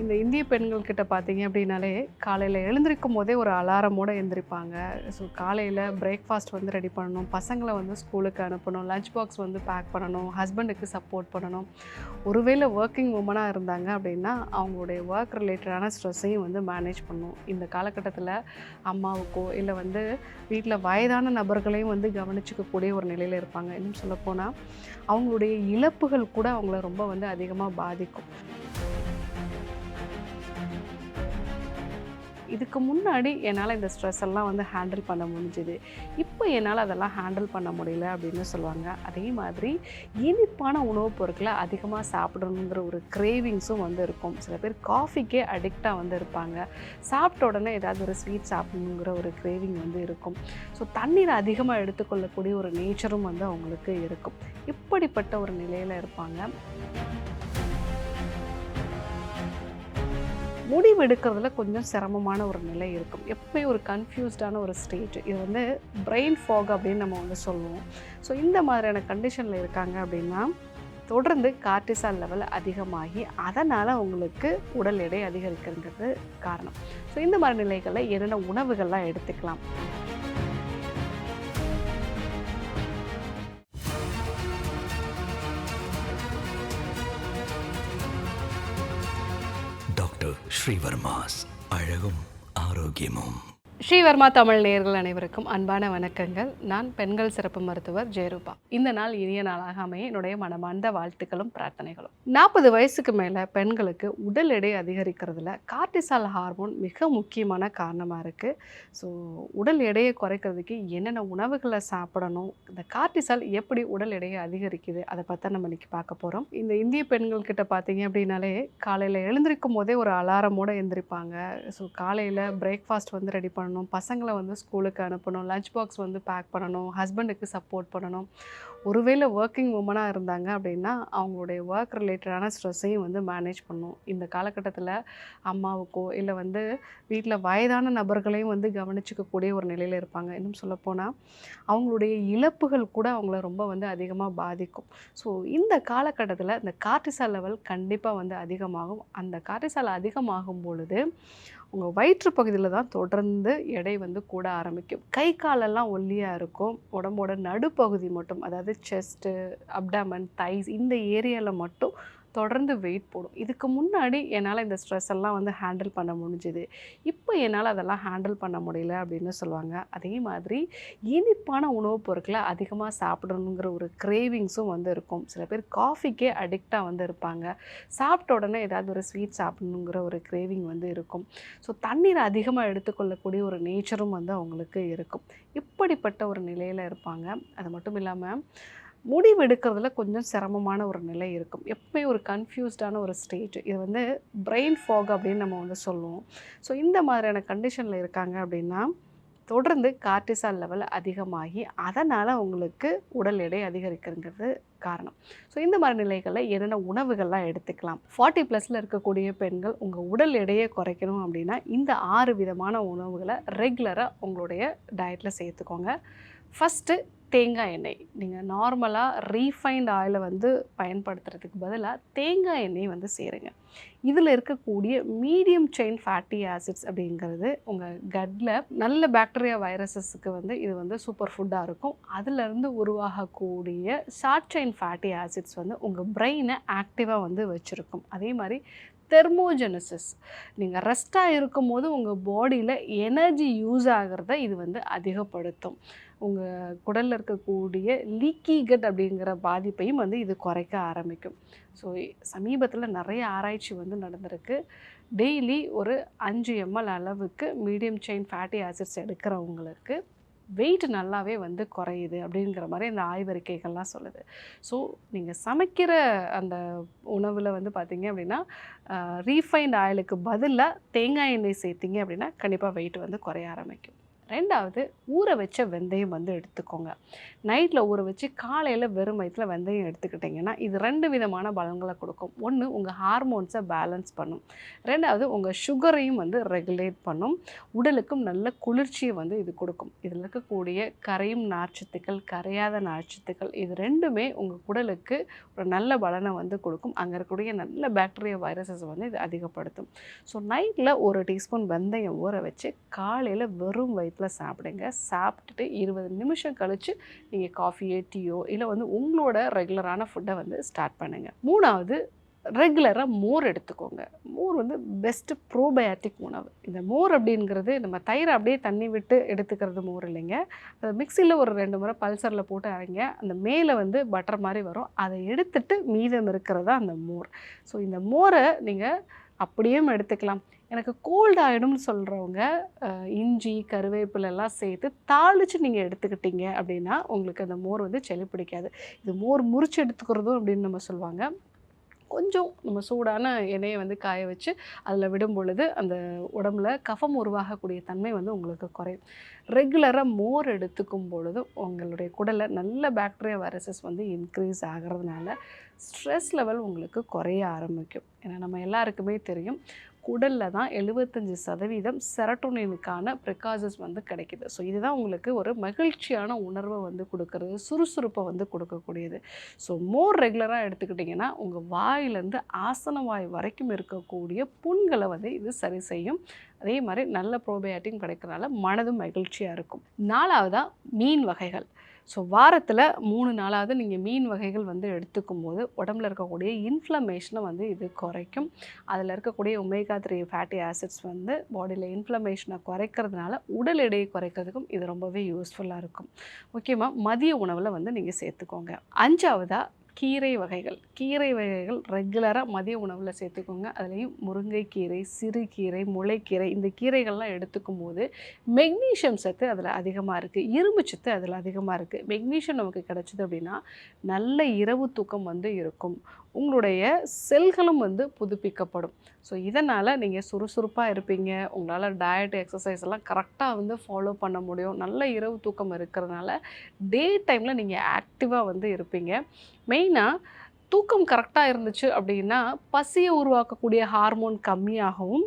இந்த இந்திய பெண்கள் கிட்ட பார்த்தீங்க அப்படின்னாலே காலையில் எழுந்திருக்கும் போதே ஒரு அலாரமோடு எழுந்திரிப்பாங்க. ஸோ காலையில் பிரேக்ஃபாஸ்ட் வந்து ரெடி பண்ணணும், பசங்களை வந்து ஸ்கூலுக்கு அனுப்பணும், லஞ்ச் பாக்ஸ் வந்து பேக் பண்ணணும், ஹஸ்பண்டுக்கு சப்போர்ட் பண்ணணும். ஒருவேளை ஒர்க்கிங் உமனாக இருந்தாங்க அப்படின்னா அவங்களுடைய ஒர்க் ரிலேட்டடான ஸ்ட்ரெஸ்ஸையும் வந்து மேனேஜ் பண்ணணும். இந்த காலகட்டத்தில் அம்மாவுக்கோ இல்லை வந்து வீட்டில் வயதான நபர்களையும் வந்து கவனிச்சிக்கக்கூடிய ஒரு நிலையில் இருப்பாங்க. இன்னும் சொல்லப்போனால் அவங்களுடைய இழப்புகள் கூட அவங்கள ரொம்ப வந்து அதிகமாக பாதிக்கும். இதுக்கு முன்னாடி என்னால் இந்த ஸ்ட்ரெஸ் எல்லாம் வந்து ஹேண்டில் பண்ண முடிஞ்சுது, இப்போ என்னால் அதெல்லாம் ஹேண்டில் பண்ண முடியல அப்படின்னு சொல்லுவாங்க. அதே மாதிரி இனிப்பான உணவுப் பொருட்களை அதிகமாக சாப்பிடணுங்கிற ஒரு கிரேவிங்ஸும் வந்து இருக்கும். சில பேர் காஃபிக்கே அடிக்டாக வந்து இருப்பாங்க. சாப்பிட்ட உடனே ஏதாவது ஒரு ஸ்வீட் சாப்பிடணுங்கிற ஒரு கிரேவிங் வந்து இருக்கும். ஸோ தண்ணீரை அதிகமாக எடுத்துக்கொள்ளக்கூடிய ஒரு நேச்சரும் வந்து அவங்களுக்கு இருக்கும். இப்படிப்பட்ட ஒரு நிலையில் இருப்பாங்க. முடிவு எடுக்கிறதுல கொஞ்சம் சிரமமான ஒரு நிலை இருக்கும். எப்பயும் ஒரு கன்ஃபியூஸ்டான ஒரு ஸ்டேஜ். இது வந்து பிரெயின் ஃபாக் அப்படின்னு நம்ம வந்து சொல்லுவோம். ஸோ இந்த மாதிரியான கண்டிஷனில் இருக்காங்க அப்படின்னா தொடர்ந்து கார்டிசால் லெவல் அதிகமாகி அதனால் அவங்களுக்கு உடல் எடை அதிகரிக்கிறது காரணம். ஸோ இந்த மாதிரி நிலைகளில் என்னென்ன உணவுகள்லாம் எடுத்துக்கலாம்? டாக்டர் ஸ்ரீவர்மாஸ் அழகும் ஆரோக்கியமும். ஸ்ரீவர்மா தமிழ் நேயர்கள் அனைவருக்கும் அன்பான வணக்கங்கள். நான் பெண்கள் சிறப்பு மருத்துவர் ஜெயரூபா. இந்த நாள் இனிய நாளாக அமைய என்னுடைய மனமார்ந்த வாழ்த்துக்களும் பிரார்த்தனைகளும். 40 வயசுக்கு மேலே பெண்களுக்கு உடல் எடை அதிகரிக்கிறதுல கார்டிசால் ஹார்மோன் மிக முக்கியமான காரணமாக இருக்குது. ஸோ உடல் எடையை குறைக்கிறதுக்கு என்னென்ன உணவுகளை சாப்பிடணும், இந்த கார்டிசால் எப்படி உடல் எடையை அதிகரிக்குது, அதை பற்றி நம்ம இன்றைக்கி பார்க்க போகிறோம். இந்த இந்திய பெண்கள் கிட்ட பார்த்தீங்க அப்படின்னாலே காலையில் எழுந்திருக்கும் போதே ஒரு அலாரமோடு எழுந்திரிப்பாங்க. ஸோ காலையில் பிரேக்ஃபாஸ்ட் வந்து ரெடி பண்ணணும், பசங்களை வந்து ஸ்கூலுக்கு அனுப்பணும், லஞ்ச் பாக்ஸ் வந்து பேக் பண்ணணும், ஹஸ்பண்டுக்கு சப்போர்ட் பண்ணணும். ஒருவேளை ஒர்க்கிங் உமனாக இருந்தாங்க அப்படின்னா அவங்களுடைய ஒர்க் ரிலேட்டடான ஸ்ட்ரெஸ்ஸையும் வந்து மேனேஜ் பண்ணணும். இந்த காலகட்டத்தில் அம்மாவுக்கோ இல்லை வந்து வீட்டில் வயதான நபர்களையும் வந்து கவனிச்சிக்கக்கூடிய ஒரு நிலையில் இருப்பாங்க. இன்னும் சொல்லப்போனால் அவங்களுடைய இழப்புகள் கூட அவங்கள ரொம்ப வந்து அதிகமாக பாதிக்கும். ஸோ இந்த காலகட்டத்தில் இந்த கார்டிசால் லெவல் கண்டிப்பாக வந்து அதிகமாகும். அந்த கார்டிசால் அதிகமாகும் பொழுது உங்கள் வயிற்று பகுதியில் தான் தொடர்ந்து எடை வந்து கூட ஆரம்பிக்கும். கை காலெல்லாம் ஒல்லியாக இருக்கும். உடம்போட நடுப்பகுதி மட்டும், அதாவது செஸ்ட்டு, அப்டாமன், தைஸ் இந்த ஏரியாவில் மட்டும் தொடர்ந்து வெயிட் போடும். இதுக்கு முன்னாடி என்னால் இந்த ஸ்ட்ரெஸ் எல்லாம் வந்து ஹேண்டில் பண்ண முடிஞ்சுது, இப்போ என்னால் அதெல்லாம் ஹேண்டில் பண்ண முடியல அப்படின்னு சொல்லுவாங்க. அதே மாதிரி இனிப்பான உணவுப் பொருட்களை அதிகமாக சாப்பிடணுங்கிற ஒரு கிரேவிங்ஸும் வந்து இருக்கும். சில பேர் காஃபிக்கே அடிக்டாக வந்து இருப்பாங்க. சாப்பிட்ட உடனே ஏதாவது ஒரு ஸ்வீட் சாப்பிடணுங்கிற ஒரு கிரேவிங் வந்து இருக்கும். ஸோ தண்ணீரை அதிகமாக எடுத்துக்கொள்ளக்கூடிய ஒரு நேச்சரும் வந்து அவங்களுக்கு இருக்கும். இப்படிப்பட்ட ஒரு நிலையில் இருப்பாங்க. அது மட்டும் இல்லாமல் முடிவு எடுக்கிறதுல கொஞ்சம் சிரமமான ஒரு நிலை இருக்கும். எப்பயும் ஒரு கன்ஃபியூஸ்டான ஒரு ஸ்டேஜ். இது வந்து பிரெயின் ஃபாக் அப்படின்னு நம்ம வந்து சொல்லுவோம். ஸோ இந்த மாதிரியான கண்டிஷனில் இருக்காங்க அப்படின்னா தொடர்ந்து கார்டிசால் லெவல் அதிகமாகி அதனால் அவங்களுக்கு உடல் எடை அதிகரிக்கிறது காரணம். ஸோ இந்த மாதிரி நிலைகளில் என்னென்ன உணவுகள்லாம் எடுத்துக்கலாம்? 40+ இருக்கக்கூடிய பெண்கள் உங்கள் உடல் எடையை குறைக்கணும் அப்படின்னா இந்த 6 விதமான உணவுகளை ரெகுலராக உங்களுடைய டயட்டில் சேர்த்துக்கோங்க. ஃபஸ்ட்டு தேங்காய் எண்ணெய். நீங்கள் நார்மலாக ரீஃபைண்ட் ஆயிலை வந்து பயன்படுத்துறதுக்கு பதிலாக தேங்காய் எண்ணெய் வந்து சேருங்க. இதில் இருக்கக்கூடிய மீடியம் செயின் ஃபேட்டி ஆசிட்ஸ் அப்படிங்கிறது உங்கள் கட்டில் நல்ல பாக்டீரியா வைரஸஸுக்கு வந்து இது வந்து சூப்பர் ஃபுட்டாக இருக்கும். அதிலிருந்து உருவாகக்கூடிய ஷார்ட் செயின் ஃபேட்டி ஆசிட்ஸ் வந்து உங்கள் பிரெயினை ஆக்டிவாக வந்து வச்சுருக்கும். அதே மாதிரி தெர்மோஜெனிசிஸ், நீங்கள் ரெஸ்ட்டாக இருக்கும் போது உங்கள் பாடியில் எனர்ஜி யூஸ் ஆகிறத இது வந்து அதிகப்படுத்தும். உங்கள் குடலில் இருக்கக்கூடிய லீக்கி கட் அப்படிங்கிற பாதிப்பையும் வந்து இது குறைக்க ஆரம்பிக்கும். ஸோ சமீபத்தில் நிறைய ஆராய்ச்சி வந்து நடந்திருக்கு. டெய்லி ஒரு 5 ml அளவுக்கு மீடியம் செயின் ஃபேட்டி ஆசிட்ஸ் எடுக்கிறவங்களுக்கு வெயிட் நல்லாவே வந்து குறையுது அப்படிங்கிற மாதிரி இந்த ஆய்வறிக்கைகள்லாம் சொல்லுது. ஸோ நீங்கள் சமைக்கிற அந்த உணவில் வந்து பார்த்திங்க அப்படின்னா ரீஃபைண்ட் ஆயிலுக்கு பதிலாக தேங்காய் எண்ணெய் சேர்த்திங்க அப்படின்னா கண்டிப்பாக வெயிட் வந்து குறைய ஆரம்பிக்கும். 2வது ஊற வச்ச வெந்தயம் வந்து எடுத்துக்கோங்க. நைட்டில் ஊற வச்சு காலையில் வெறும் வயிற்றில் வெந்தயம் எடுத்துக்கிட்டிங்கன்னா இது 2 விதமான பலன்களை கொடுக்கும். ஒன்று, உங்கள் ஹார்மோன்ஸை பேலன்ஸ் பண்ணும். 2வது, உங்கள் சுகரையும் வந்து ரெகுலேட் பண்ணும். உடலுக்கும் நல்ல குளிர்ச்சியை வந்து இது கொடுக்கும். இதில் இருக்கக்கூடிய கரையும் நார்ச்சத்துக்கள், கரையாத நார்ச்சத்துக்கள், இது 2மே உங்கள் உடலுக்கு ஒரு நல்ல பலனை வந்து கொடுக்கும். அங்கே இருக்கக்கூடிய நல்ல பாக்டீரியா வைரஸஸ் வந்து இது அதிகப்படுத்தும். ஸோ நைட்டில் 1 டீஸ்பூன் வெந்தயம் ஊற வச்சு காலையில் வெறும் வயிற்றில் சாப்பிடுங்க. சாப்பிட்டுட்டு 20 நிமிஷம் கழித்து நீங்கள் காஃபியோ டீயோ இல்லை வந்து உங்களோட ரெகுலரான ஃபுட்டை வந்து ஸ்டார்ட் பண்ணுங்கள். 3வது, ரெகுலராக மோர் எடுத்துக்கோங்க. மோர் வந்து பெஸ்ட்டு ப்ரோபயாட்டிக் உணவு. இந்த மோர் அப்படிங்கிறது நம்ம தயிரை அப்படியே தண்ணி விட்டு எடுத்துக்கிறது மோர் இல்லைங்க. அதை மிக்சியில் ஒரு 2 முறை பல்சரில் போட்டு அரைங்க. அந்த மேலே வந்து பட்டர் மாதிரி வரும். அதை எடுத்துட்டு மீதம் இருக்கிறதா அந்த மோர். ஸோ இந்த மோரை நீங்கள் அப்படியும் எடுத்துக்கலாம். எனக்கு கோல்டு ஆகிடும்னு சொல்கிறவங்க இஞ்சி கருவேப்பிலெல்லாம் சேர்த்து தாளித்து நீங்கள் எடுத்துக்கிட்டீங்க அப்படின்னா உங்களுக்கு அந்த மோர் வந்து சளி பிடிக்காது. இது மோர் முறிச்சு எடுத்துக்கிறதும் அப்படின்னு நம்ம சொல்லுவாங்க. கொஞ்சம் நம்ம சூடான எண்ணெயை வந்து காய வச்சு அதில் விடும் பொழுது அந்த உடம்புல கஃபம் உருவாகக்கூடிய தன்மை வந்து உங்களுக்கு குறையும். ரெகுலராக மோர் எடுத்துக்கும் பொழுது உங்களுடைய குடலில் நல்ல பாக்டீரியா வைரஸஸ் வந்து இன்க்ரீஸ் ஆகிறதுனால ஸ்ட்ரெஸ் லெவல் உங்களுக்கு குறைய ஆரம்பிக்கும். ஏன்னா நம்ம எல்லாருக்குமே தெரியும் குடலில் தான் 75% செரட்டோனினுக்கான ப்ரிகாசஸ் வந்து கிடைக்கிது. ஸோ இதுதான் உங்களுக்கு ஒரு மகிழ்ச்சியான உணர்வை வந்து கொடுக்கறது, சுறுசுறுப்பை வந்து கொடுக்கக்கூடியது. ஸோ மோர் ரெகுலராக எடுத்துக்கிட்டிங்கன்னா உங்கள் வாயிலேருந்து ஆசன வாய் வரைக்கும் இருக்கக்கூடிய புண்களை வந்து இது சரி செய்யும். அதே மாதிரி நல்ல ப்ரோபயாட்டிக் கிடைக்கிறதுனால மனதும் மகிழ்ச்சியாக இருக்கும். 4வதாக மீன் வகைகள். ஸோ வாரத்தில் 3 நாளாவது நீங்கள் மீன் வகைகள் வந்து எடுத்துக்கும் போது உடம்புல இருக்கக்கூடிய இன்ஃப்ளமேஷனை வந்து இது குறைக்கும். அதில் இருக்கக்கூடிய ஒமேகா 3 ஃபேட்டி ஆசிட்ஸ் வந்து பாடியில் இன்ஃப்ளமேஷனை குறைக்கிறதுனால உடல் எடையை குறைக்கிறதுக்கும் இது ரொம்பவே யூஸ்ஃபுல்லாக இருக்கும். முக்கியமாக மதிய உணவில் வந்து நீங்கள் சேர்த்துக்கோங்க. 5வதாக கீரை வகைகள். கீரை வகைகள் ரெகுலராக மதிய உணவில் சேர்த்துக்கோங்க. அதுலேயும் முருங்கைக்கீரை, சிறுகீரை, முளைக்கீரை, இந்த கீரைகள்லாம் எடுத்துக்கும் போது மெக்னீஷியம் சத்து அதில் அதிகமாக இருக்குது, இரும்பு சத்து அதில் அதிகமாக இருக்குது. மெக்னீஷியம் நமக்கு கிடச்சிது அப்படின்னா நல்ல இரவு தூக்கம் வந்து இருக்கும். உங்களுடைய செல்களும் வந்து புதுப்பிக்கப்படும். ஸோ இதனால் நீங்கள் சுறுசுறுப்பாக இருப்பீங்க. உங்களால் டயட் எக்ஸசைஸ் எல்லாம் கரெக்டாக வந்து ஃபாலோ பண்ண முடியும். நல்ல இரவு தூக்கம் இருக்கிறதுனால டே டைமில் நீங்கள் ஆக்டிவாக வந்து இருப்பீங்க. மெயினாக தூக்கம் கரெக்டாக இருந்துச்சு அப்படின்னா பசியை உருவாக்கக்கூடிய ஹார்மோன் கம்மியாகவும்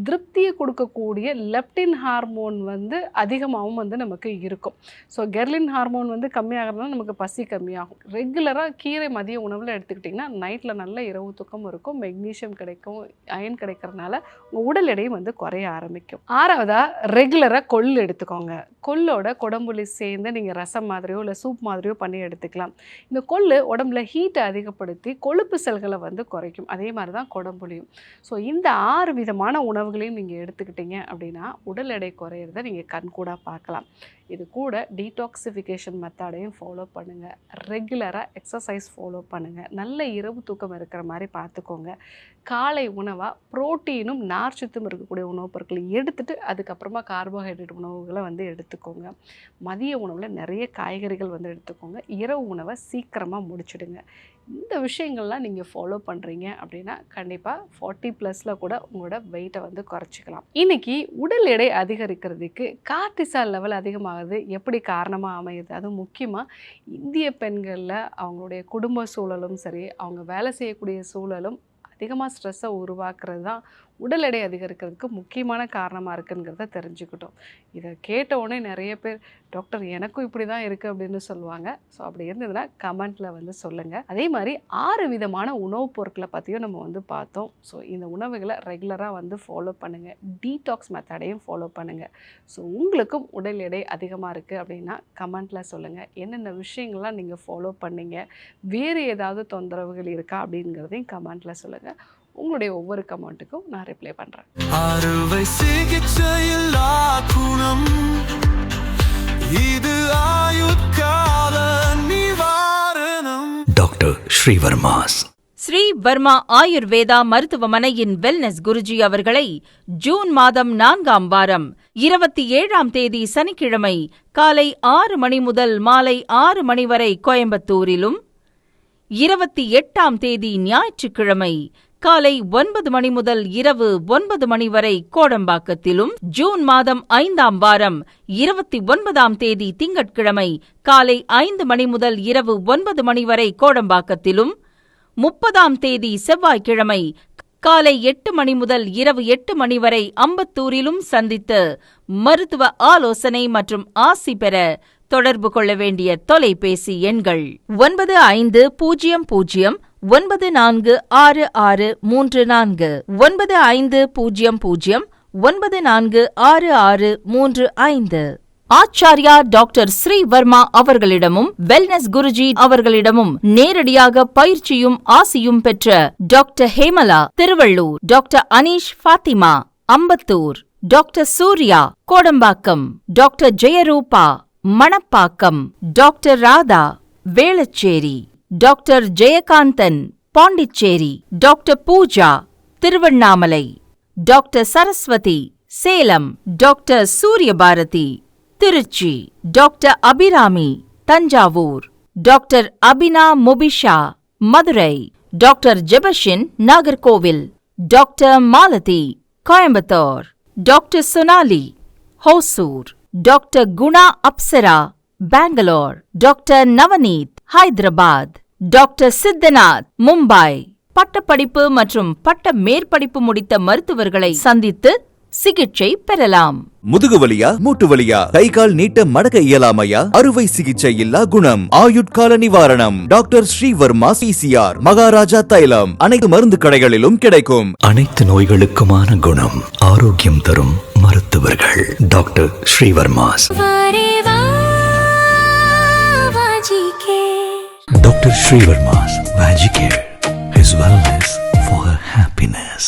திருப்தியை கொடுக்கக்கூடிய லெப்டின் ஹார்மோன் வந்து அதிகமாகவும் வந்து நமக்கு இருக்கும். ஸோ கெர்லின் ஹார்மோன் வந்து கம்மியாகிறதுனால நமக்கு பசி கம்மியாகும். ரெகுலராக கீரை மதிய உணவில் எடுத்துக்கிட்டிங்கன்னா நைட்டில் நல்ல இரவு தூக்கம் இருக்கும், மெக்னீஷியம் கிடைக்கும், அயன் கிடைக்கிறதுனால உங்கள் உடல் எடையும் வந்து குறைய ஆரம்பிக்கும். 6வதாக ரெகுலராக கொள்ளு எடுத்துக்கோங்க. கொள்ளோட குடம்புளி சேர்ந்து நீங்கள் ரசம் மாதிரியோ இல்லை சூப் மாதிரியோ பண்ணி எடுத்துக்கலாம். இந்த கொள்ளு உடம்புல ஹீட்டை அதிகப்படுத்தி கொழுப்பு செல்களை வந்து குறைக்கும். அதே மாதிரி தான் குடம்புளியும். ஸோ இந்த 6 விதமான உணவுகளையும் நீங்கள் எடுத்துக்கிட்டீங்க அப்படின்னா உடல் எடை குறையிறத நீங்கள் கண்கூடாக பார்க்கலாம். இது கூட டீடாக்சிஃபிகேஷன் மெத்தடையும் ஃபாலோ பண்ணுங்கள். ரெகுலராக எக்ஸசைஸ் ஃபாலோ பண்ணுங்கள். நல்ல இரவு தூக்கம் இருக்கிற மாதிரி பார்த்துக்கோங்க. காலை உணவாக புரோட்டீனும் நார்ச்சத்தும் இருக்கக்கூடிய உணவுப் பொருட்களை எடுத்துகிட்டு அதுக்கப்புறமா கார்போஹைட்ரேட் உணவுகளை வந்து எடுத்துக்கோங்க. மதிய உணவில் நிறைய காய்கறிகள் வந்து எடுத்துக்கோங்க. இரவு உணவை சீக்கிரமாக முடிச்சிடுங்க. இந்த விஷயங்கள்லாம் நீங்கள் ஃபாலோ பண்ணுறீங்க அப்படின்னா கண்டிப்பாக 40+ கூட உங்களோட வெயிட்டை வந்து குறைச்சிக்கலாம். இன்றைக்கி உடல் எடை அதிகரிக்கிறதுக்கு கார்டிசால் லெவல் அதிகமாகுது எப்படி காரணமாக அமையுது? அதுவும் முக்கியமாக இந்திய பெண்களில் அவங்களுடைய குடும்ப சூழலும் சரி, அவங்க வேலை செய்யக்கூடிய சூழலும் அதிகமாக ஸ்ட்ரெஸ்ஸை உருவாக்குறது தான் உடல் எடை அதிகரிக்கிறதுக்கு முக்கியமான காரணமாக இருக்குங்கிறத தெரிஞ்சுக்கிட்டோம். இதை கேட்ட உடனே நிறைய பேர் டாக்டர் எனக்கும் இப்படி தான் இருக்குது அப்படின்னு சொல்லுவாங்க. ஸோ அப்படி இருந்ததுன்னா கமெண்ட்டில் வந்து சொல்லுங்கள். அதே மாதிரி 6 விதமான உணவுப் பொருட்களை பற்றியும் நம்ம வந்து பார்த்தோம். ஸோ இந்த உணவுகளை ரெகுலராக வந்து ஃபாலோ பண்ணுங்கள். டீடாக்ஸ் மெத்தடையும் ஃபாலோ பண்ணுங்கள். ஸோ உங்களுக்கும் உடல் எடை அதிகமாக இருக்குது அப்படின்னா கமெண்ட்டில் சொல்லுங்கள். என்னென்ன விஷயங்கள்லாம் நீங்கள் ஃபாலோ பண்ணீங்க, வேறு ஏதாவது தொந்தரவுகள் இருக்கா அப்படிங்கிறதையும் கமெண்ட்டில் சொல்லுங்கள். உங்களுடைய ஒவ்வொரு கமெண்ட்டுக்கும் நான் ரிப்ளை பண்ணுறேன். அறுவை சிகிச்சையில் குணம் இது ஆயுட்கால நிவாரணம். டாக்டர் ஸ்ரீவர்மாஸ். ஸ்ரீ வர்மா ஆயுர்வேதா மருத்துவமனையின் வெல்னஸ் குருஜி அவர்களை ஜூன் மாதம் 4ஆம் வாரம் 27ஆம் தேதி சனிக்கிழமை காலை 6 மணி முதல் மாலை 6 மணி வரை கோயம்புத்தூரிலும், 28ஆம் தேதி ஞாயிற்றுக்கிழமை காலை 9 மணி முதல் இரவு 9 மணி வரை கோடம்பாக்கத்திலும், ஜூன் மாதம் 5ஆம் வாரம் 29ஆம் தேதி திங்கட்கிழமை காலை 5 மணி முதல் இரவு 9 மணி வரை கோடம்பாக்கத்திலும், 30ஆம் தேதி செவ்வாய்க்கிழமை காலை 8 மணி முதல் இரவு 8 மணி வரை அம்பத்தூரிலும் சந்தித்து மருத்துவ ஆலோசனை மற்றும் ஆசி பெற தொடர்பு கொள்ள வேண்டிய தொலைபேசி எண்கள் 9500946634 9500946635. ஆச்சார்யா டாக்டர் ஸ்ரீவர்மா அவர்களிடமும் வெல்னஸ் குருஜி அவர்களிடமும் நேரடியாக பயிற்சியும் ஆசியும் பெற்ற doctor Hemala Thiruvallur, doctor Aneesh Fathima Ambattur, doctor Surya Kodambakkam, doctor Jayarooba Manapakkam, doctor Radha Velachery, doctor Jayakanthan Pondicherry, doctor Pooja Tiruvannamalai, doctor Saraswathi Salem, doctor Suryabharathi Trichy, doctor Abirami Thanjavur, doctor Abina Mubisha Madurai, doctor Jebashin Nagercoil, doctor Malathi Coimbatore, doctor Sonali Hosur, doctor Guna Apsara Bangalore, doctor Navneeth Hyderabad, doctor Siddhanath Mumbai. பட்டப்படிப்பு மற்றும் பட்ட மேற்படிப்பு முடித்த மருத்துவர்களை சந்தித்து சிகிச்சை பெறலாம். முதுகுவலியா, மூட்டு வலியா, கை கால் நீட்ட மடக்க இயலாமையா, அறுவை சிகிச்சை இல்லா குணம், ஆயுட்கால நிவாரணம். டாக்டர் ஸ்ரீவர்மா PCR, மகாராஜா தைலம் அனைத்து மருந்து கடைகளிலும் கிடைக்கும். அனைத்து நோய்களுக்குமான குணம், ஆரோக்கியம் தரும் மருத்துவர்கள் doctor Srivarma's. Doctor Srivarma's Vajicare, his wellness for her happiness.